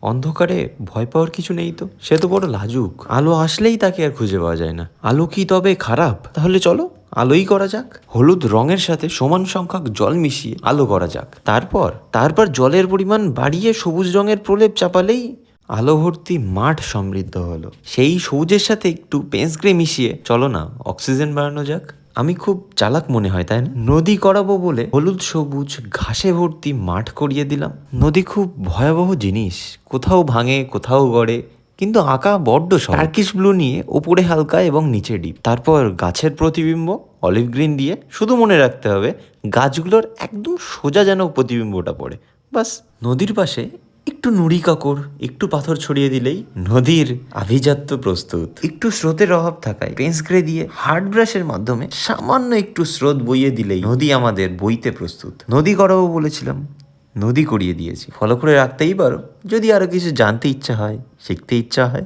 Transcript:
অন্ধকারে ভয় পাওয়ার কিছু নেই তো, সে তো বড় লাজুক। আলো আসলেই তাকে আর খুঁজে পাওয়া যায় না। আলো কি তবে খারাপ? তাহলে চলো আলোই করা যাক। হলুদ রঙের সাথে সমান সংখ্যক জল মিশিয়ে আলো করা যাক। তারপর জলের পরিমাণ বাড়িয়ে সবুজ রঙের প্রলেপ চাপালেই আলো ভর্তি মাঠ সমৃদ্ধ হলো। সেই সবুজের সাথে একটু পেঁচ গ্রে মিশিয়ে চলো না অক্সিজেন বাড়ানো যাক। আমি খুব চালাক মনে হয়, তাই না? নদী করাবো বলে হলুদ সবুজ ঘাসে ভর্তি মাঠ করিয়ে দিলাম। নদী খুব ভয়াবহ জিনিস, কোথাও ভাঙে কোথাও গড়ে, কিন্তু আঁকা বড্ড সহজ। টার্কিশ ব্লু নিয়ে ওপরে হালকা এবং নিচে ডিপ, তারপর গাছের প্রতিবিম্ব অলিভ গ্রিন দিয়ে। শুধু মনে রাখতে হবে গাছগুলোর একদম সোজা যেন প্রতিবিম্বটা পড়ে, বাস। নদীর পাশে একটু নুড়ি কাকড়, একটু পাথর ছড়িয়ে দিলেই নদীর আভিজাত্য প্রস্তুত। একটু স্রোতের অভাব থাকায় পেন্স গ্রে দিয়ে হার্ড ব্রাশের মাধ্যমে সামান্য একটু স্রোত বইয়ে দিলেই নদী আমাদের বইতে প্রস্তুত। নদী করাবো বলেছিলাম, নদী করিয়ে দিয়েছি। ফলো করে রাখতেই পারো যদি আরো কিছু জানতে ইচ্ছা হয়, শিখতে ইচ্ছা হয়।